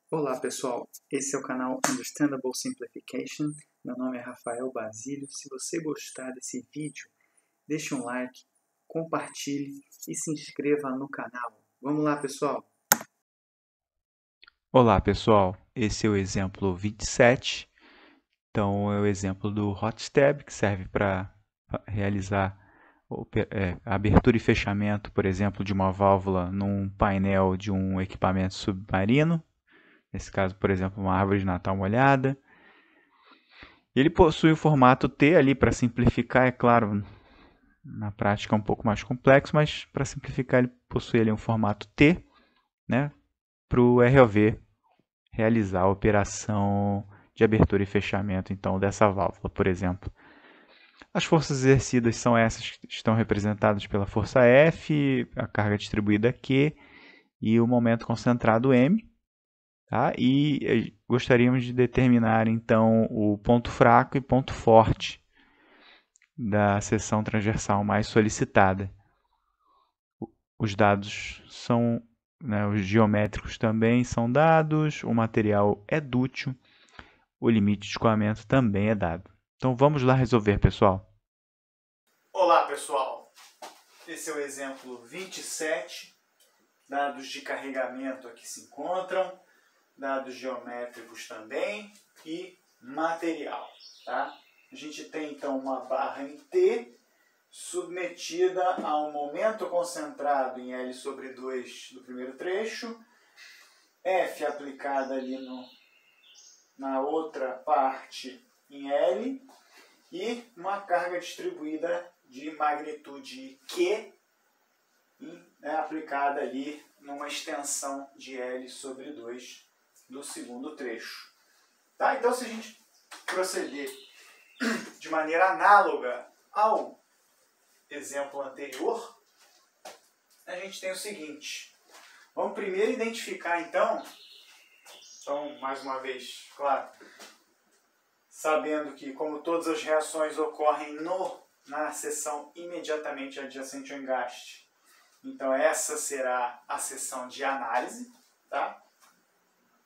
Olá pessoal, esse é o canal Understandable Simplification. Meu nome é Rafael Basílio. Se você gostar desse vídeo, deixe um like, compartilhe e se inscreva no canal. Vamos lá pessoal! Olá pessoal, esse é o exemplo 27. Então é o exemplo do hot tab, que serve para realizar a abertura e fechamento, por exemplo, de uma válvula num painel de um equipamento submarino. Nesse caso, por exemplo, uma árvore de Natal molhada. Ele possui o formato T ali para simplificar, é claro, na prática é um pouco mais complexo, mas para simplificar ele possui ali um formato T, né, para o ROV realizar a operação de abertura e fechamento então dessa válvula, por exemplo. As forças exercidas são essas que estão representadas pela força F, a carga distribuída Q e o momento concentrado M. Tá? E gostaríamos de determinar então o ponto fraco e ponto forte da seção transversal mais solicitada. Os dados são, os geométricos também são dados, o material é dútil, o limite de escoamento também é dado. Então vamos lá resolver, pessoal. Olá pessoal, esse é o exemplo 27. Dados de carregamento aqui se encontram, dados geométricos também e material. Tá? A gente tem então uma barra em T submetida a um momento concentrado em L sobre 2 do primeiro trecho, F aplicada ali na outra parte em L e uma carga distribuída de magnitude Q aplicada ali numa extensão de L sobre 2 do segundo trecho. Tá? Então, se a gente proceder de maneira análoga ao exemplo anterior, a gente tem o seguinte. Vamos primeiro identificar, então, mais uma vez, claro, sabendo que, como todas as reações ocorrem na seção imediatamente adjacente ao engaste, então essa será a seção de análise, tá?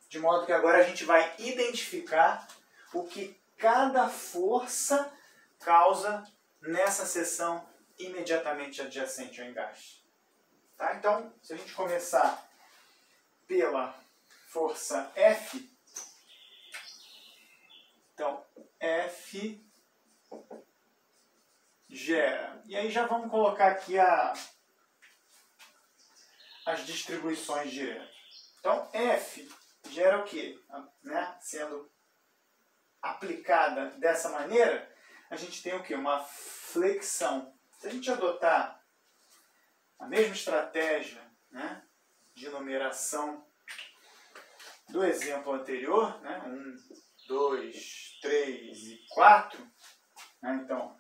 De modo que agora a gente vai identificar o que cada força causa nessa seção imediatamente adjacente ao engaste. Tá? Então, se a gente começar pela força F, então F gera. E aí já vamos colocar aqui as distribuições diretas. Então F gera o quê? Sendo aplicada dessa maneira, a gente tem o quê? Uma flexão. Se a gente adotar a mesma estratégia, de numeração do exemplo anterior, 1, 2, 3 e 4, então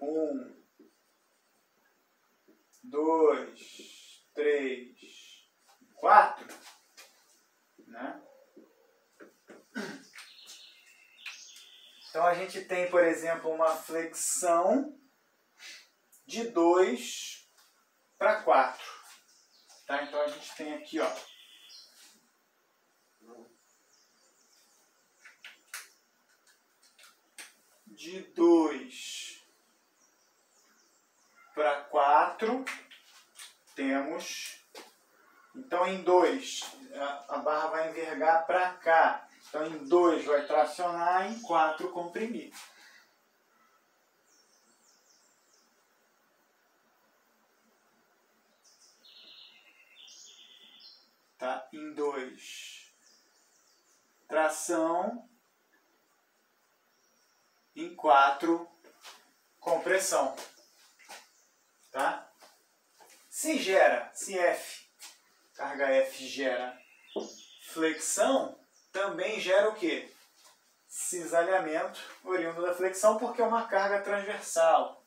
1, 2, 3, 4, Então a gente tem, por exemplo, uma flexão de 2 para 4. Tá? Então a gente tem aqui, ó, de 2 para 4, temos, então em 2 a barra vai envergar para cá. Então em 2 vai tracionar, em 4 comprimir. Tá? Em 2 tração, em 4 compressão. Tá? Se F, carga F gera flexão, também gera o quê? Cisalhamento oriundo da flexão, porque é uma carga transversal.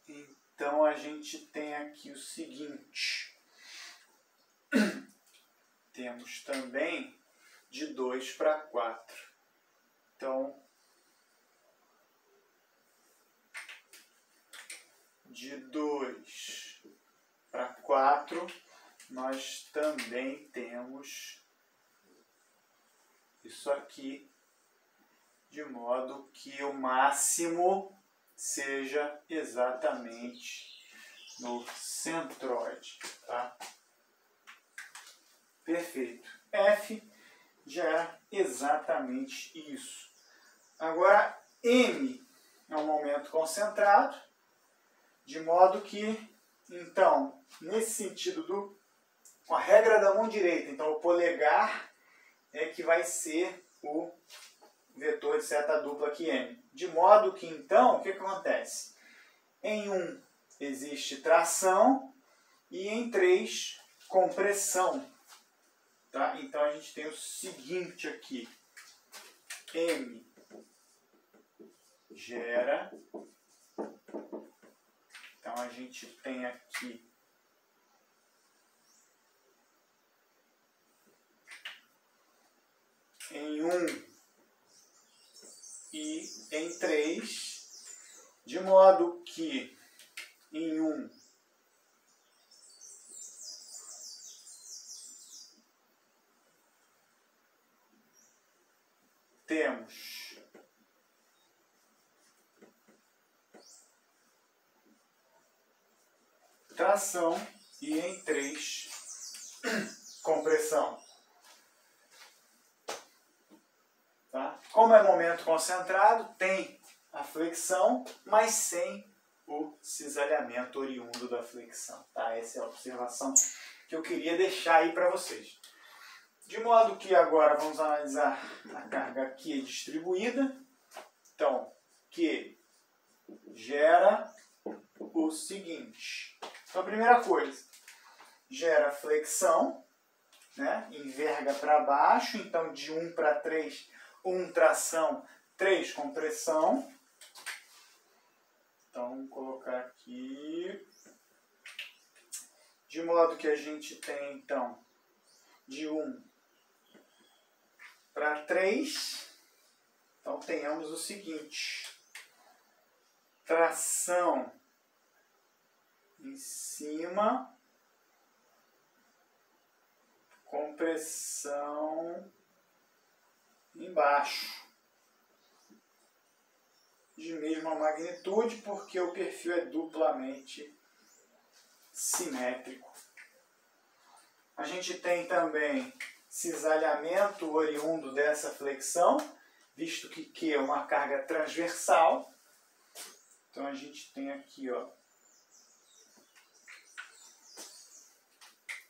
Então a gente tem aqui o seguinte. Temos também de 2 para 4. Então, de 2 para 4, nós também temos isso aqui, de modo que o máximo seja exatamente no centroide, tá? Perfeito. F gera exatamente isso. Agora, M é um momento concentrado, de modo que, então, nesse sentido com a regra da mão direita, então o polegar é que vai ser o vetor de seta dupla aqui, M. De modo que, então, o que acontece? Em 1 existe tração e em 3, compressão. Tá? Então, a gente tem o seguinte aqui. M gera. Então, a gente tem aqui em 1 e em 3, de modo que em 1 temos tração e em 3 compressão. Tá? Como é momento concentrado, tem a flexão, mas sem o cisalhamento oriundo da flexão. Tá? Essa é a observação que eu queria deixar aí para vocês. De modo que agora vamos analisar a carga Q distribuída. Então, Q gera o seguinte. Então, a primeira coisa, gera flexão, né? Enverga para baixo, então de 1 para 3, 1 tração, 3 compressão. Então, vamos colocar aqui. De modo que a gente tem, então, de 1 para 3. Então, tenhamos o seguinte. Tração em cima, compressão embaixo. De mesma magnitude, porque o perfil é duplamente simétrico. A gente tem também cisalhamento oriundo dessa flexão, visto que Q é uma carga transversal. Então a gente tem aqui, ó,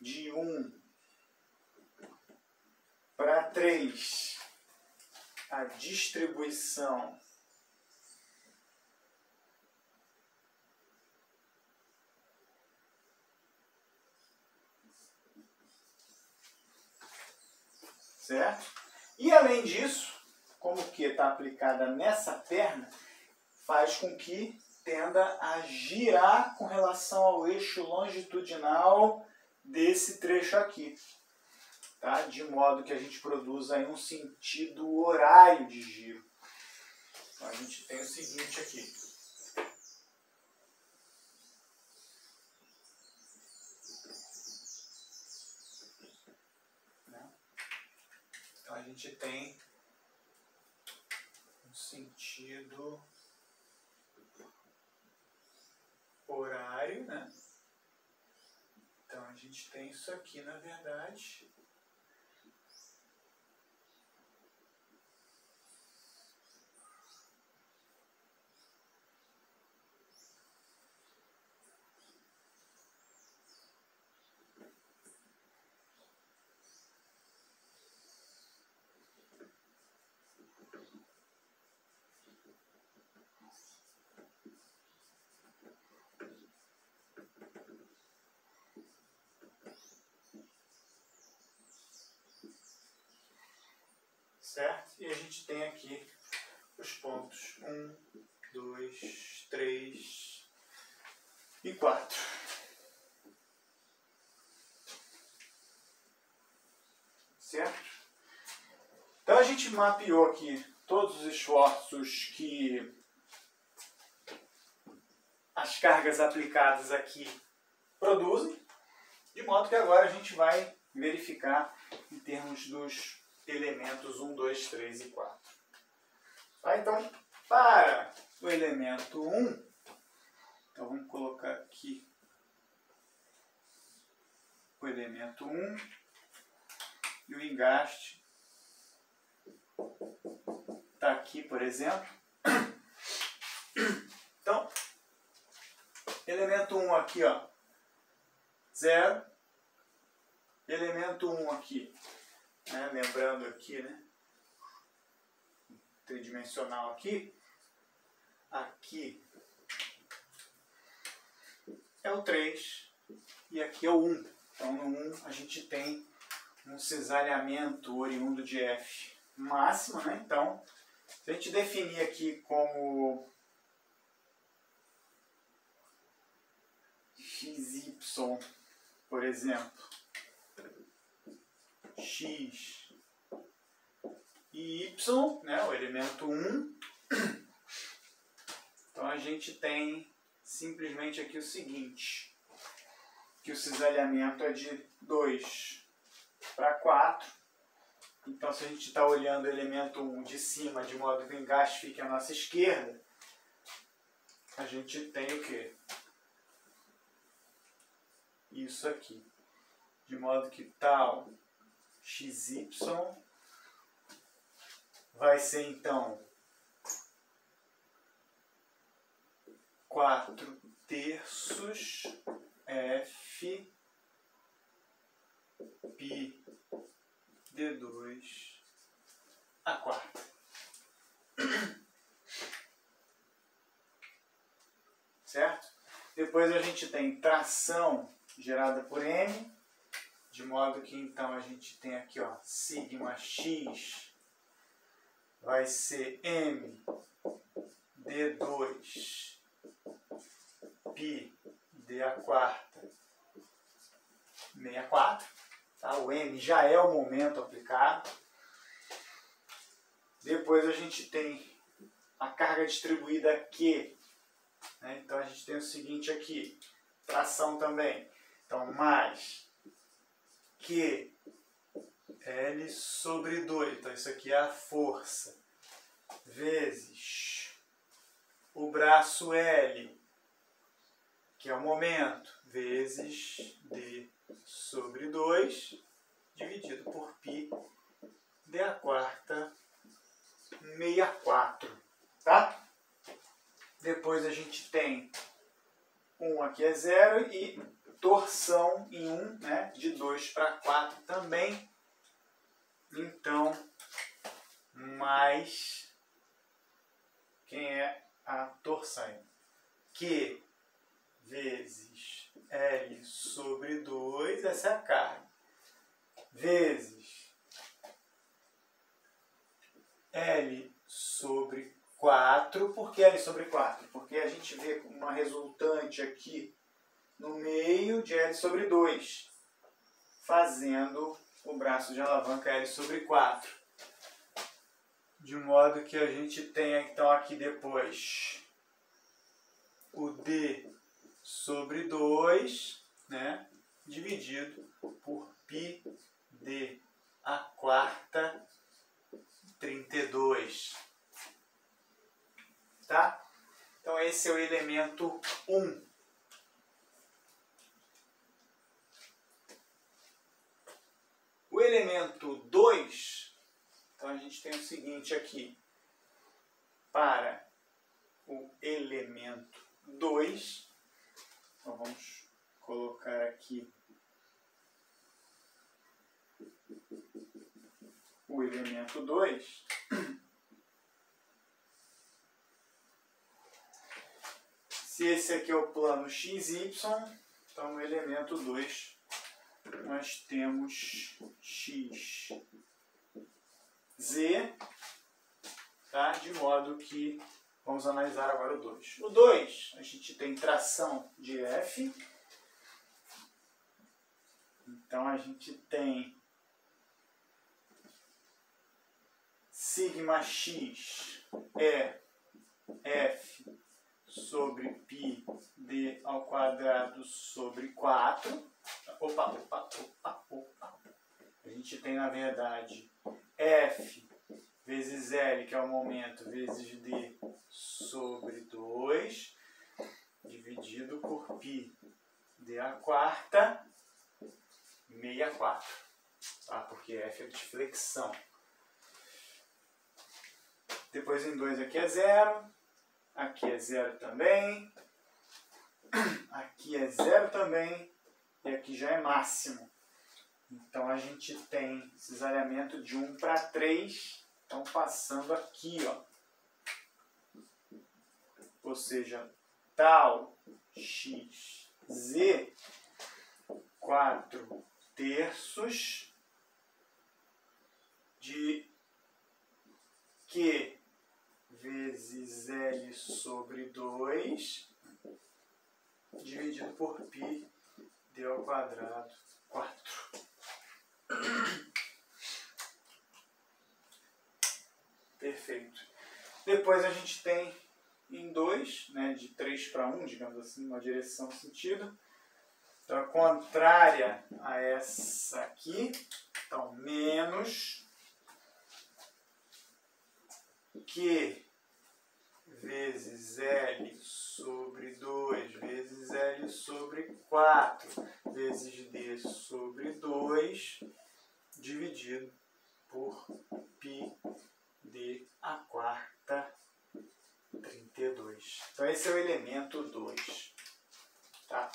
de 1 para 3, a distribuição certo? E além disso, como que está aplicada nessa perna, faz com que tenda a girar com relação ao eixo longitudinal desse trecho aqui. Tá? De modo que a gente produz aí um sentido horário de giro. Então a gente tem o seguinte aqui. Então a gente tem um sentido horário, né? Então a gente tem isso aqui, na verdade. Certo? E a gente tem aqui os pontos 1, 2, 3 e 4. Certo? Então a gente mapeou aqui todos os esforços que as cargas aplicadas aqui produzem, de modo que agora a gente vai verificar em termos dos elementos 1, 2, 3 e 4. Tá? Então, para o elemento 1, então vamos colocar aqui o elemento 1 e o engaste está aqui, por exemplo. Então, elemento 1 aqui, ó, 0. Elemento 1 aqui, né, lembrando aqui, né, tridimensional aqui, aqui é o 3 e aqui é o 1. Então no 1 a gente tem um cisalhamento oriundo de f máximo, né? Então, se a gente definir aqui como xy, por exemplo, x e y, né, o elemento 1, então a gente tem simplesmente aqui o seguinte, que o cisalhamento é de 2 para 4. Então, se a gente está olhando o elemento 1 de cima, de modo que o engaste fique à nossa esquerda, a gente tem o quê? Isso aqui. De modo que tal xy vai ser, então, 4/3 f π d2 a quarta. Certo? Depois a gente tem tração gerada por m, de modo que então a gente tem aqui, ó, sigma x vai ser m d2 π d a quarta 64. Tá? O m já é o momento aplicado. Depois a gente tem a carga distribuída Q. Né? Então a gente tem o seguinte aqui, tração também. Então, mais Q L sobre 2. Então isso aqui é a força. Vezes o braço L, que é o momento, vezes D sobre 2, dividido por π d a quarta 64. Tá? Depois a gente tem 1 aqui é 0 e torção em 1, né, de 2 para 4 também. Então, mais quem é a torção? Q vezes L sobre 2, essa é a carga, vezes L sobre 4. Por que L sobre 4? Porque a gente vê uma resultante aqui no meio de L sobre 2, fazendo o braço de alavanca L sobre 4. De modo que a gente tenha então aqui depois o D sobre 2, né, dividido por π d a quarta 32. Tá? Então esse é o elemento 1. O elemento 2, então a gente tem o seguinte aqui, para o elemento 2, então vamos colocar aqui o elemento 2, se esse aqui é o plano XY, então no elemento 2 nós temos x, z, tá? De modo que vamos analisar agora o 2. O 2, a gente tem tração de f, então a gente tem sigma x é f sobre π d ao quadrado sobre 4. Opa. A gente tem, na verdade, F vezes L, que é o momento, vezes D sobre 2, dividido por π d a quarta, meia 4. Tá? Porque F é de flexão. Depois em 2 aqui é 0. Aqui é 0 também. Aqui é 0 também. E aqui já é máximo. Então a gente tem cisalhamento de 1 para 3. Então passando aqui, ó. Ou seja, tal x z 4 terços de Q vezes L sobre 2 dividido por π d ao quadrado 4. Perfeito. Depois a gente tem em 2, né, de 3 para 1, digamos assim, uma direção sentido. Então, a contrária a essa aqui, então, menos Q vezes L sobre 2 vezes L sobre 4 vezes D sobre 2 dividido por π d a quarta 32. Então, esse é o elemento 2. Tá?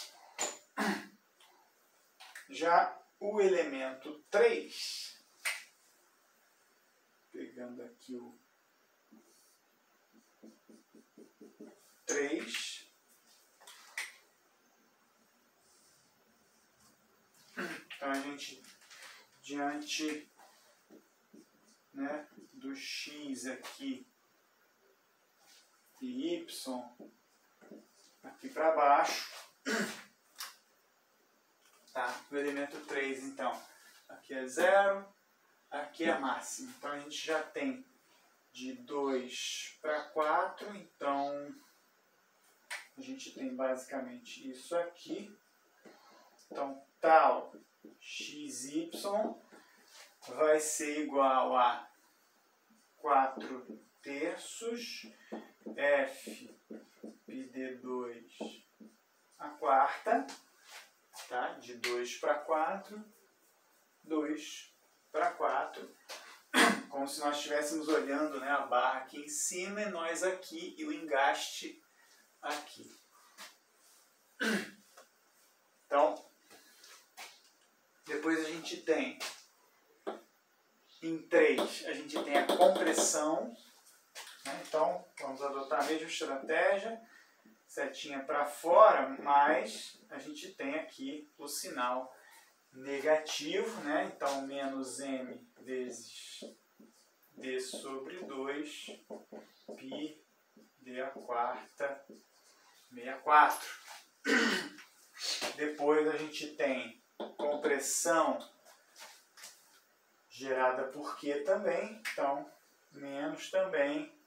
Já o elemento 3, pegando aqui o 3, então a gente, diante, né, do x aqui e y aqui para baixo, tá? O elemento 3, então, aqui é 0, aqui é máximo. Então a gente já tem de 2 para 4, então a gente tem basicamente isso aqui. Então, tal xy vai ser igual a 4 terços f πd2 a quarta, tá? De 2 para 4, 2 para 4, como se nós estivéssemos olhando, né, a barra aqui em cima e nós aqui e o engaste aqui. Então, depois a gente tem, em 3, a gente tem a compressão, né? Então, vamos adotar a mesma estratégia, setinha para fora, mas a gente tem aqui o sinal negativo, né? Então, menos m vezes d sobre 2, π d a quarta 64. Depois a gente tem compressão gerada por Q também, então menos também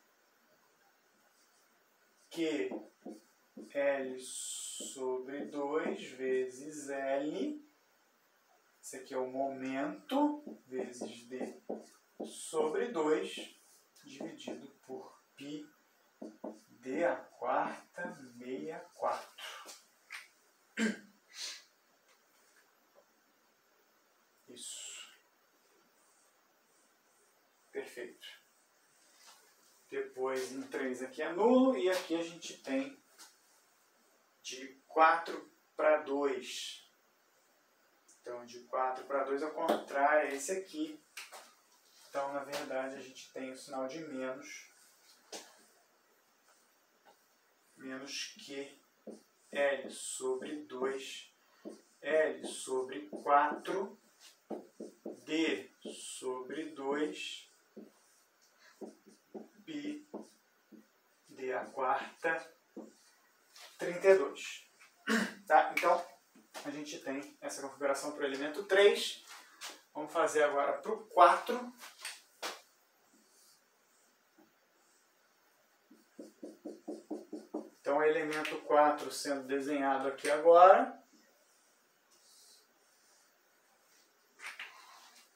Q L sobre 2 vezes L, esse aqui é o momento, vezes D sobre 2, dividido por π d a quarta 64. Isso. Perfeito. Depois em 3 aqui é nulo e aqui a gente tem de 4 para 2. Então de 4 para 2 ao contrário é esse aqui. Então na verdade a gente tem o sinal de menos. Menos Q L sobre 2 L sobre 4 D sobre 2 π d a quarta 32. Tá? Então, a gente tem essa configuração para o elemento 3. Vamos fazer agora para o 4. Então, o elemento 4 sendo desenhado aqui agora.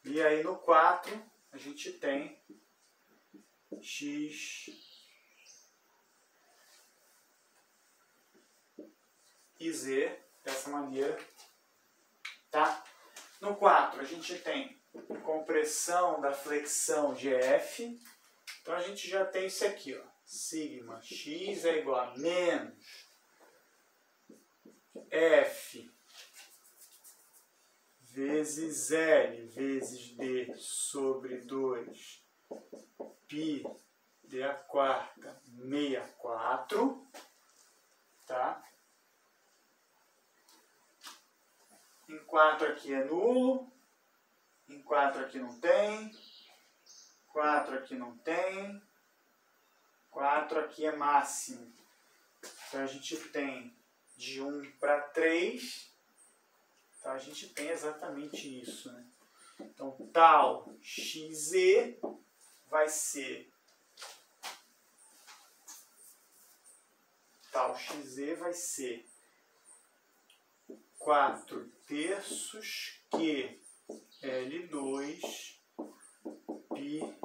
E aí no 4, a a gente tem x e z dessa maneira, tá? No 4 a gente tem compressão da flexão de F, então a gente já tem isso aqui, ó, sigma x é igual a menos F vezes L vezes D sobre 2 π d a quarta meia 4, tá? Em 4 aqui é nulo, em 4 aqui não tem, 4 aqui não tem, 4 aqui é máximo. Então a gente tem de 1 para 3, então a gente tem exatamente isso, né? Então tal xz vai ser 4 terços que L2 π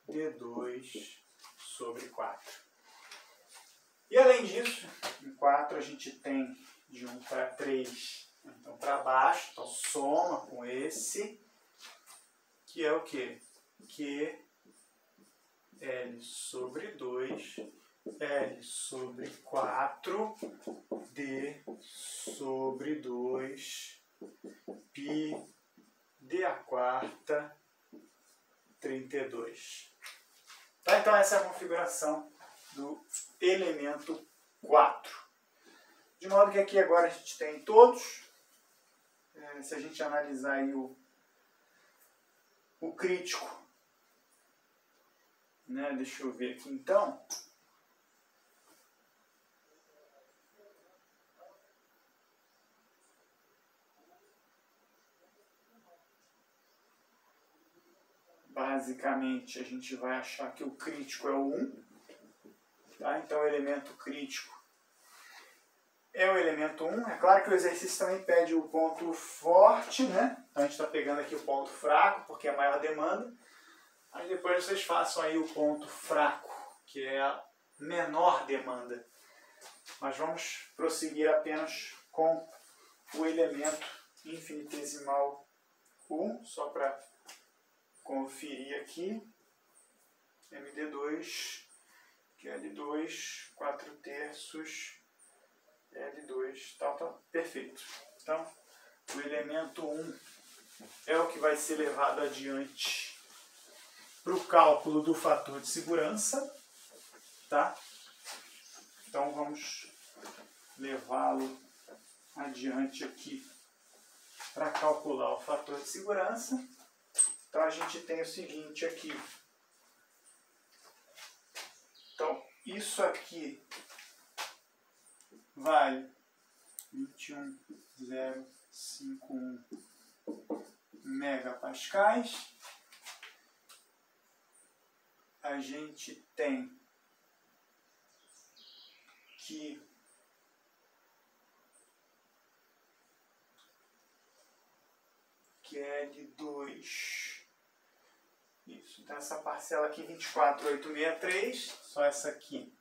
d2 sobre 4. E além disso, em 4 a gente tem de 1 para 3, então para baixo, então soma com esse, que é o quê? Que L sobre 2, L sobre 4, D sobre 2, π d a quarta 32. Tá? Então essa é a configuração do elemento 4. De modo que aqui agora a gente tem todos. Se a gente analisar aí o crítico, né? Deixa eu ver aqui então. Basicamente, a gente vai achar que o crítico é o 1. Tá? Então, o elemento crítico é o elemento 1. É claro que o exercício também pede o ponto forte, né? Então, a gente está pegando aqui o ponto fraco, porque é a maior demanda. Aí depois vocês façam aí o ponto fraco, que é a menor demanda. Mas vamos prosseguir apenas com o elemento infinitesimal 1, só para conferir aqui, MD2, que é L2, 4 terços, L2, tal, perfeito. Então, o elemento 1 é o que vai ser levado adiante para o cálculo do fator de segurança, tá? Então, vamos levá-lo adiante aqui para calcular o fator de segurança. Então, a gente tem o seguinte aqui. Então, isso aqui vale 21,051 megapascais. A gente tem que L2. Isso, então essa parcela aqui 24,863, só essa aqui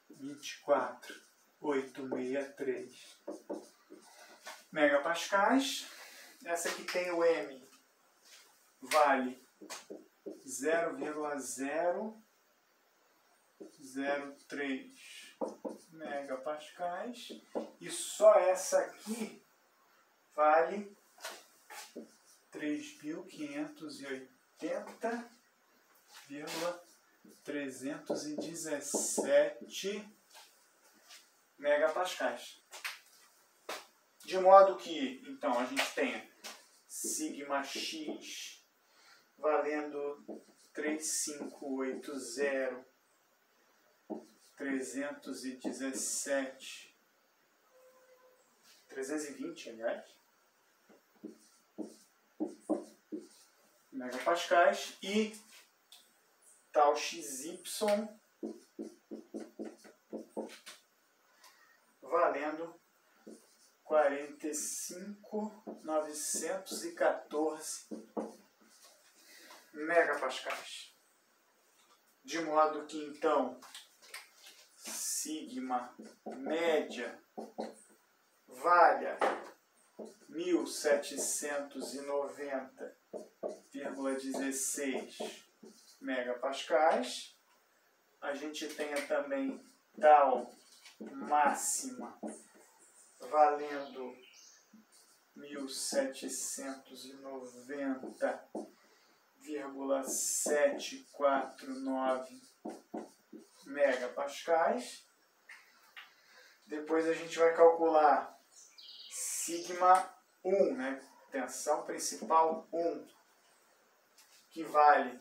24,863 megapascais. Essa aqui tem o M, vale 0,003 megapascais. E só essa aqui vale 3.580,317 megapascais. De modo que, então, a gente tem sigma x valendo 3.580,317, 320, aliás, megapascais, e tal xy valendo 45.914 megapascais. De modo que, então, sigma média valha 1790,16 megapascais. A gente tenha também tal máxima valendo 1790,749 megapascais. Depois a gente vai calcular sigma 1, né? Tensão principal 1, que vale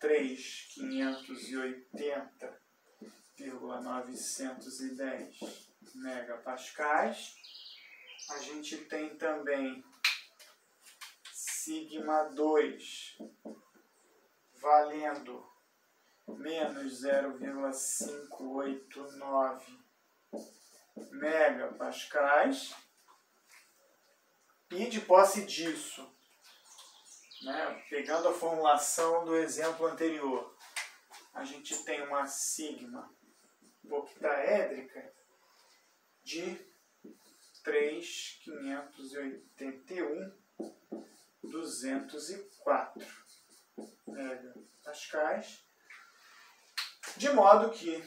3.580,910 megapascais. A gente tem também sigma 2 valendo menos 0,589 megapascais. E de posse disso, né, pegando a formulação do exemplo anterior, a gente tem uma sigma octaédrica de 3.581,204 megapascais, de modo que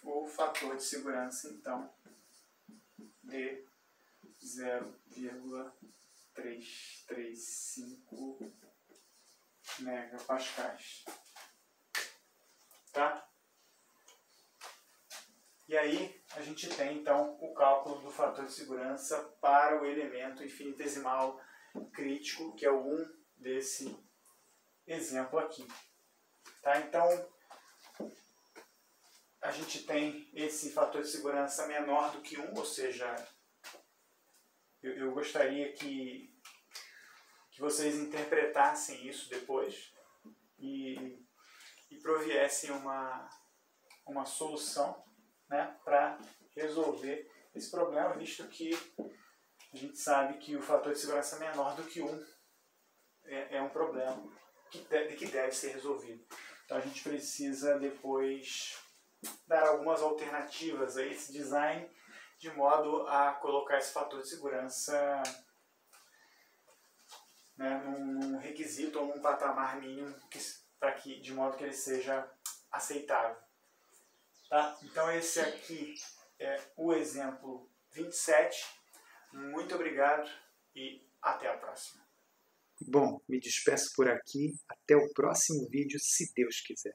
o fator de segurança, então, de 0,335 megapascais. Tá? E aí a gente tem então o cálculo do fator de segurança para o elemento infinitesimal crítico, que é o 1 desse exemplo aqui. Tá? Então a gente tem esse fator de segurança menor do que 1, ou seja, eu gostaria que vocês interpretassem isso depois e proviessem uma solução, né, para resolver esse problema, visto que a gente sabe que o fator de segurança menor do que 1 é um problema que deve ser resolvido. Então a gente precisa depois dar algumas alternativas a esse design, de modo a colocar esse fator de segurança, né, num requisito ou num patamar mínimo, de modo que ele seja aceitável. Tá? Então esse aqui é o exemplo 27. Muito obrigado e até a próxima. Bom, me despeço por aqui. Até o próximo vídeo, se Deus quiser.